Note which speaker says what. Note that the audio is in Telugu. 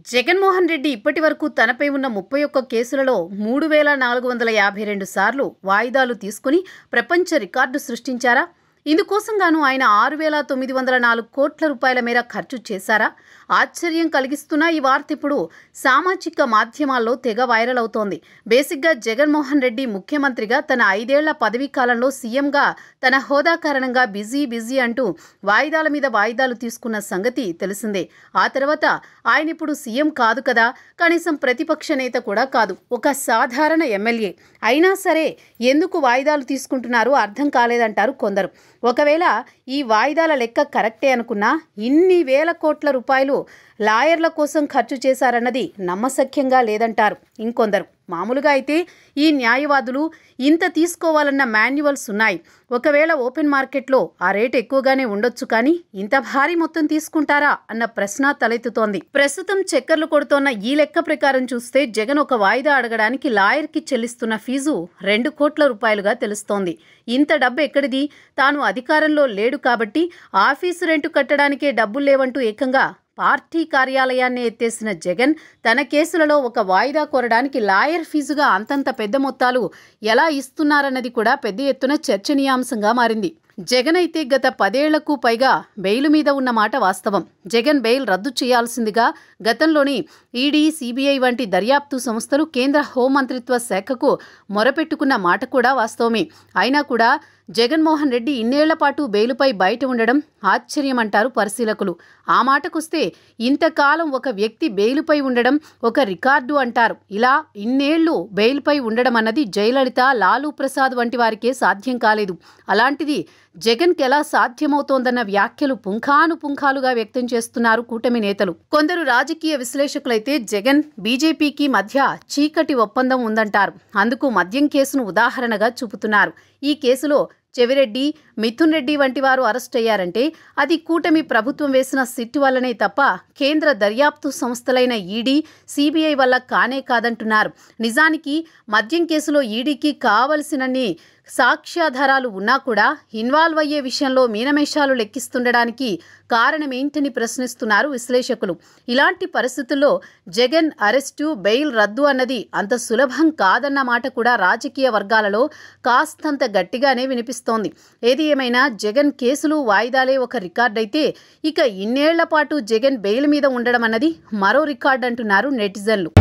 Speaker 1: జగన్మోహన్ రెడ్డి ఇప్పటి వరకు తనపై ఉన్న 31 కేసులలో 3452 సార్లు వాయిదాలు తీసుకుని ప్రపంచ రికార్డు సృష్టించారా? ఇందుకోసం గాను ఆయన 6904 కోట్ల రూపాయల మేర ఖర్చు చేశారా? ఆశ్చర్యం కలిగిస్తున్న ఈ వార్త ఇప్పుడు సామాజిక మాధ్యమాల్లో తెగ వైరల్ అవుతోంది. బేసిక్గా జగన్మోహన్ రెడ్డి ముఖ్యమంత్రిగా తన 5 ఏళ్ల పదవీ కాలంలో సీఎంగా తన హోదా కారణంగా బిజీ అంటూ వాయిదాల మీద వాయిదాలు తీసుకున్న సంగతి తెలిసిందే. ఆ తర్వాత ఆయన ఇప్పుడు సీఎం కాదు కదా, కనీసం ప్రతిపక్ష నేత కూడా కాదు, ఒక సాధారణ ఎమ్మెల్యే. అయినా సరే ఎందుకు వాయిదాలు తీసుకుంటున్నారో అర్థం కాలేదంటారు కొందరు. ఒకవేళ ఈ వాయిదాల లెక్క కరెక్టే అనుకున్నా ఇన్ని వేల కోట్ల రూపాయలు లాయర్ల కోసం ఖర్చు చేశారన్నది నమ్మశక్యంగా లేదంటారు ఇంకొందరు. మామూలుగా అయితే ఈ న్యాయవాదులు ఇంత తీసుకోవాలన్న మాన్యువల్స్ ఉన్నాయి. ఒకవేళ ఓపెన్ మార్కెట్లో ఆ రేటు ఎక్కువగానే ఉండొచ్చు, కానీ ఇంత భారీ మొత్తం తీసుకుంటారా అన్న ప్రశ్న తలెత్తుతోంది. ప్రస్తుతం చక్కర్లు కొడుతోన్న ఈ లెక్క ప్రకారం చూస్తే జగన్ ఒక వాయిదా అడగడానికి లాయర్కి చెల్లిస్తున్న ఫీజు 2 కోట్ల రూపాయలుగా తెలుస్తోంది. ఇంత డబ్బు ఎక్కడిది? తాను అధికారంలో లేడు కాబట్టి ఆఫీసు రెంటు కట్టడానికే డబ్బులు లేవంటూ ఏకంగా పార్టీ కార్యాలయాన్ని ఎత్తేసిన జగన్ తన కేసులలో ఒక వాయిదా కోరడానికి లాయర్ ఫీజుగా అంతంత పెద్ద మొత్తాలు ఎలా ఇస్తున్నారన్నది కూడా పెద్ద ఎత్తున చర్చనీయాంశంగా మారింది. జగన్ అయితే గత 10 ఏళ్లకు పైగా బెయిల్ మీద ఉన్న మాట వాస్తవం. జగన్ బెయిల్ రద్దు చేయాల్సిందిగా గతంలోని ఈడీ, సిబిఐ వంటి దర్యాప్తు సంస్థలు కేంద్ర హోంమంత్రిత్వ శాఖకు మొరపెట్టుకున్న మాట కూడా వాస్తవమే. అయినా కూడా జగన్మోహన్ రెడ్డి ఇన్నేళ్ల పాటు బెయిలుపై బయట ఉండడం ఆశ్చర్యమంటారు పరిశీలకులు. ఆ మాటకొస్తే ఇంతకాలం ఒక వ్యక్తి బెయిలుపై ఉండడం ఒక రికార్డు అంటారు. ఇలా ఇన్నేళ్లు బెయిల్పై ఉండడం అన్నది జయలలిత, లాలూ ప్రసాద్ వంటి వారికే సాధ్యం కాలేదు. అలాంటిది జగన్కి ఎలా సాధ్యమవుతోందన్న వ్యాఖ్యలు పుంఖానుపుంఖాలుగా వ్యక్తం చేస్తున్నారు కూటమి నేతలు. కొందరు రాజకీయ విశ్లేషకులైతే జగన్, బీజేపీకి మధ్య చీకటి ఒప్పందం ఉందంటారు. అందుకు మద్యం కేసును ఉదాహరణగా చూపుతున్నారు. ఈ కేసులో చెవిరెడ్డి, మిథున్ రెడ్డి వంటి వారు అరెస్ట్ అయ్యారంటే అది కూటమి ప్రభుత్వం వేసిన సిట్టు వల్లనే తప్ప కేంద్ర దర్యాప్తు సంస్థలైన ఈడీ, సిబిఐ వల్ల కానే కాదంటున్నారు. నిజానికి మద్యం కేసులో ఈడీకి కావలసినన్ని సాక్ష్యాధారాలు ఉన్నా కూడా ఇన్వాల్వ్ అయ్యే విషయంలో మీనమేషాలు లెక్కిస్తుండడానికి కారణమేంటని ప్రశ్నిస్తున్నారు విశ్లేషకులు. ఇలాంటి పరిస్థితుల్లో జగన్ అరెస్టు, బెయిల్ రద్దు అన్నది అంత సులభం కాదన్న మాట కూడా రాజకీయ వర్గాలలో కాస్తంత గట్టిగానే వినిపిస్తోంది. ఏది ఏమైనా జగన్ కేసులు, వాయిదాలే ఒక రికార్డైతే ఇక ఇన్నేళ్ల పాటు జగన్ బెయిల్ మీద ఉండడం అన్నది మరో రికార్డ్ అంటున్నారు నెటిజన్లు.